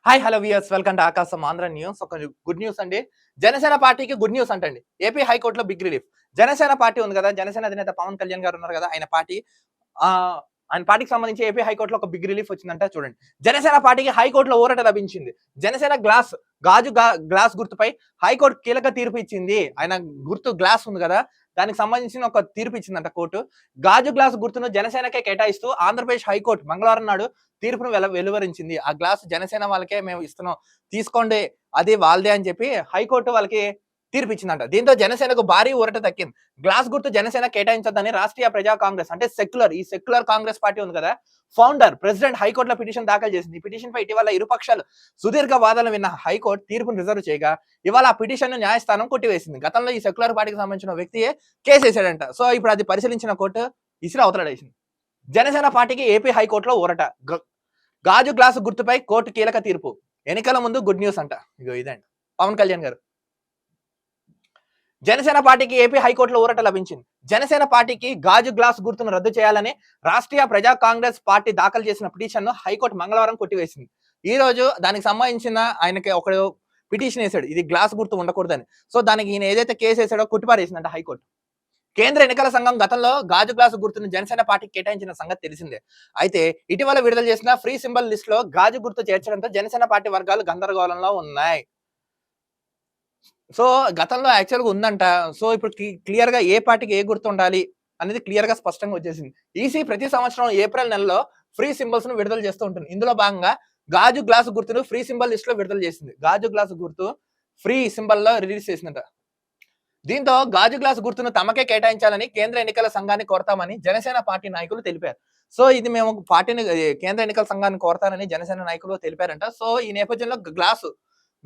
Hi hello viewers welcome to ఆకాశం Andhra news. ఒక good news అండి. జనసేన పార్టీకి గుడ్ న్యూస్ అంటండి. ఏపీ హైకోర్టులో బిగ్ రిలీఫ్. జనసేన పార్టీ ఉంది కదా, జనసేన అధినేత పవన్ కళ్యాణ్ గారు ఉన్నారు కదా, ఆయన పార్టీకి సంబంధించి ఏపీ హైకోర్టులో ఒక బిగ్ రిలీఫ్ వచ్చిందంట. చూడండి, జనసేన పార్టీకి హైకోర్టులో ఊరట లభించింది. జనసేన గ్లాస్ గుర్తుపై హైకోర్టు కీలక తీర్పు ఇచ్చింది. ఆయన గుర్తు గ్లాస్ ఉంది కదా, దానికి సంబంధించిన ఒక తీర్పు ఇచ్చిందంట కోర్టు. గాజు గ్లాస్ గుర్తును జనసేనకే కేటాయిస్తూ ఆంధ్రప్రదేశ్ హైకోర్టు మంగళవారం నాడు తీర్పును వెలువరించింది. ఆ గ్లాస్ జనసేన వాళ్ళకే మేము ఇస్తున్నాం, తీసుకోండి, అది వాళ్ళదే అని చెప్పి హైకోర్టు వాళ్ళకి తీర్పు ఇచ్చిందంట. దీంతో జనసేనకు భారీ ఊరట దక్కింది. గ్లాస్ గుర్తు జనసేన కేటాయించొద్దని రాష్ట్రీయ ప్రజా కాంగ్రెస్ అంటే సెక్యులర్ కాంగ్రెస్ పార్టీ ఉంది కదా, ఫౌండర్ ప్రెసిడెంట్ హైకోర్టులో పిటిషన్ దాఖలు చేసింది. ఈ పిటిషన్ పై ఇటీవల ఇరుపక్షాలు సుదీర్ఘ వాదనలు విన్న హైకోర్టు తీర్పును రిజర్వ్ చేయగా ఇవాళ ఆ పిటిషన్ ను న్యాయస్థానం కొట్టివేసింది. గతంలో ఈ సెక్యులర్ పార్టీకి సంబంధించిన వ్యక్తియే కేసు వేసాడంట. సో ఇప్పుడు అది పరిశీలించిన కోర్టు ఇసిరి అవతలడేసింది. జనసేన పార్టీకి ఏపీ హైకోర్టులో ఊరట. గాజు గ్లాసు గుర్తుపై కోర్టు కీలక తీర్పు. ఎన్నికల ముందు గుడ్ న్యూస్ అంట. ఇగో ఇదండి పవన్ కళ్యాణ్ గారు. జనసేన పార్టీకి ఏపీ హైకోర్టులో ఊరట లభించింది. జనసేన పార్టీకి గాజు గ్లాస్ గుర్తును రద్దు చేయాలని రాష్ట్రీయ ప్రజా కాంగ్రెస్ పార్టీ దాఖలు చేసిన పిటిషన్ ను హైకోర్టు మంగళవారం కొట్టివేసింది. ఈ రోజు దానికి సంబంధించిన ఆయనకి ఒకడు పిటిషన్ వేశాడు, ఇది గ్లాస్ గుర్తు ఉండకూడదని. సో దానికి ఈయన ఏదైతే కేసు వేసాడో కొట్టిపారేసిందంట హైకోర్టు. కేంద్ర ఎన్నికల సంఘం గతంలో గాజు గ్లాసు గుర్తును జనసేన పార్టీకి కేటాయించిన సంగతి తెలిసిందే. అయితే ఇటీవల విడుదల చేసిన ఫ్రీ సింబల్ లిస్ట్ లో గాజు గుర్తు చేర్చడంతో జనసేన పార్టీ వర్గాలు గందరగోళంలో ఉన్నాయి. సో గతంలో యాక్చువల్గా ఉందంట. సో ఇప్పుడు క్లియర్ గా ఏ పార్టీకి ఏ గుర్తు ఉండాలి అనేది క్లియర్ గా స్పష్టంగా వచ్చేసింది. ఈసీ ప్రతి సంవత్సరం ఏప్రిల్ నెలలో ఫ్రీ సింబల్స్ ను విడుదల చేస్తూ ఉంటుంది. ఇందులో భాగంగా గాజు గ్లాసు గుర్తును ఫ్రీ సింబల్ లిస్ట్ లో విడుదల చేసింది. గాజు గ్లాసు గుర్తు ఫ్రీ సింబల్ లో రిలీజ్ చేసిందట. దీంతో గాజు గ్లాసు గుర్తును తమకే కేటాయించాలని కేంద్ర ఎన్నికల సంఘాన్ని కోరతామని జనసేన పార్టీ నాయకులు తెలిపారు. సో ఇది మేము పార్టీని కేంద్ర ఎన్నికల సంఘాన్ని కోరతానని జనసేన నాయకులు తెలిపారంట. సో ఈ నేపథ్యంలో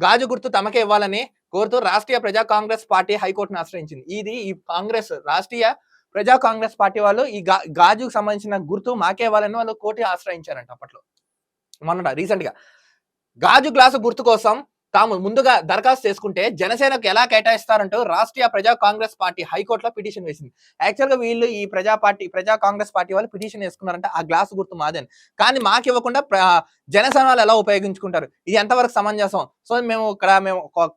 గాజు గుర్తు తమకే ఇవ్వాలని కోరుతూ రాష్ట్రీయ ప్రజా కాంగ్రెస్ పార్టీ హైకోర్టును ఆశ్రయించింది. ఈ కాంగ్రెస్ రాష్ట్రీయ ప్రజా కాంగ్రెస్ పార్టీ వాళ్ళు ఈ గాజుకు సంబంధించిన గుర్తు మాకే ఇవ్వాలని వాళ్ళు కోర్టు ఆశ్రయించారంట. అప్పట్లో మొన్న రీసెంట్ గా గాజు గ్లాసు గుర్తు కోసం తాము ముందుగా దరఖాస్తు చేసుకుంటే జనసేనకు ఎలా కేటాయిస్తారంటూ రాష్ట్రీయ ప్రజా కాంగ్రెస్ పార్టీ హైకోర్టులో పిటిషన్ వేసింది. యాక్చువల్ గా వీళ్ళు ఈ ప్రజా కాంగ్రెస్ పార్టీ వాళ్ళు పిటిషన్ వేసుకున్నారంటే ఆ గ్లాసు గుర్తు మాదని, కానీ మాకు ఇవ్వకుండా జనసేన వాళ్ళు ఎలా ఉపయోగించుకుంటారు, ఇది ఎంతవరకు సమంజసం. సో మేము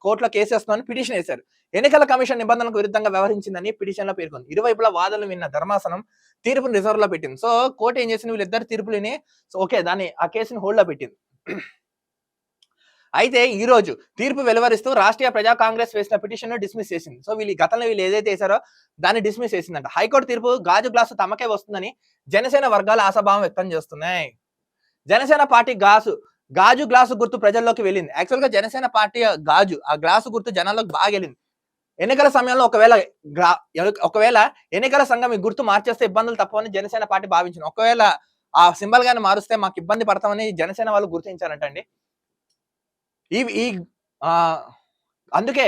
కోర్టులో కేసు వేస్తున్నామని పిటిషన్ వేశారు. ఎన్నికల కమిషన్ నిబంధనలకు విరుద్ధంగా వ్యవహరించిందని పిటిషన్ లో పేర్కొంది. ఇరువైపులా వాదనలు విన్న ధర్మాసనం తీర్పును రిజర్వ్ లో పెట్టింది. సో కోర్టు ఏం చేసింది, వీళ్ళిద్దరు తీర్పులని ఓకే ఆ కేసుని హోల్డ్ లో పెట్టింది. అయితే ఈ రోజు తీర్పు వెలువరిస్తూ రాష్ట్రీయ ప్రజా కాంగ్రెస్ వేసిన పిటిషన్ ను డిస్మిస్ చేసింది. సో గతంలో వీళ్ళు ఏదైతే వేశారో దాన్ని డిస్మిస్ చేసిందంట. హైకోర్టు తీర్పు గాజు గ్లాసు తమకే వస్తుందని జనసేన వర్గాలు ఆశాభావం వ్యక్తం చేస్తున్నాయి. జనసేన పార్టీ గాజు గ్లాసు గుర్తు ప్రజల్లోకి వెళ్ళింది. యాక్చువల్ గా జనసేన పార్టీ ఆ గ్లాసు గుర్తు జనాల్లోకి బాగా వెళ్ళింది. ఎన్నికల సమయంలో ఒకవేళ ఎన్నికల సంఘం ఈ గుర్తు మార్చేస్తే ఇబ్బందులు తప్పవని జనసేన పార్టీ భావించింది. ఒకవేళ ఆ సింబల్ గాని మారుస్తే మాకు ఇబ్బంది పడతామని జనసేన వాళ్ళు గుర్తించారంటండి. అందుకే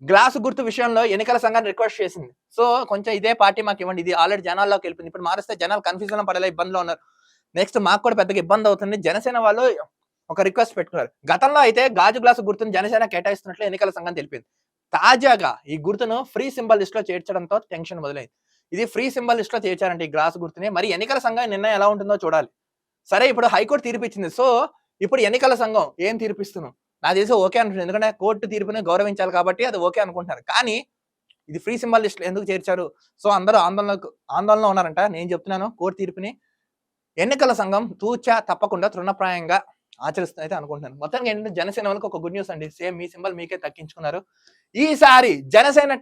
గ్లాసు గుర్తు విషయంలో ఎన్నికల సంఘాన్ని రిక్వెస్ట్ చేసింది. సో కొంచెం ఇదే పార్టీ మాకు ఇవ్వండి, ఇది ఆల్రెడీ జనాల్లోకి వెళ్ళింది, ఇప్పుడు మారిస్తే జనాలు కన్ఫ్యూజన్ లో పడేలా ఇబ్బందులు ఉన్నారు, నెక్స్ట్ మాకు కూడా పెద్దగా ఇబ్బంది అవుతుంది. జనసేన వాళ్ళు ఒక రిక్వెస్ట్ పెట్టుకున్నారు. గతంలో అయితే గాజు గ్లాసు గుర్తును జనసేన కేటాయిస్తున్నట్లు ఎన్నికల సంఘం తెలిపింది. తాజాగా ఈ గుర్తును ఫ్రీ సింబల్ లిస్ట్ లో చేర్చడంతో టెన్షన్ మొదలైంది. ఇది ఫ్రీ సింబల్ లిస్ట్ లో చేర్చారంటే ఈ గ్లాసు గుర్తుని, మరి ఎన్నికల సంఘం నిర్ణయం ఎలా ఉంటుందో చూడాలి. సరే ఇప్పుడు హైకోర్టు తీర్పిచ్చింది. సో ఇప్పుడు ఎన్నికల సంఘం ఏం తీర్పిస్తున్నాం నాకు తెలిసి ఓకే అనుకుంటుంది, ఎందుకంటే కోర్టు తీర్పుని గౌరవించాలి కాబట్టి అది ఓకే అనుకుంటున్నారు. కానీ ఇది ఫ్రీ సింబల్ లిస్ట్ ఎందుకు చేర్చారు? సో అందరూ ఆందోళనలో ఉన్నారంట. నేను చెప్తున్నాను, కోర్టు తీర్పుని ఎన్నికల సంఘం తూచా తప్పకుండా తృణప్రాయంగా ఆచరిస్తుంది అయితే అనుకుంటున్నాను. మొత్తానికి ఏంటంటే జనసేన వాళ్ళకి ఒక గుడ్ న్యూస్ అండి. సేమ్ మీ సింబల్ మీకే తక్కించుకున్నారు. ఈసారి జనసేన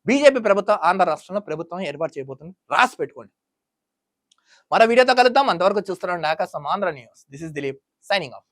బీజేపీ ప్రభుత్వం ఆంధ్ర రాష్ట్రంలో ప్రభుత్వం ఏర్పాటు చేయబోతుంది, రాసి పెట్టుకోండి. మరో వీడియోతో కలుద్దాం. అంతవరకు చూస్తున్నాం ఆకాశం Andhra news. This is Dilip signing off.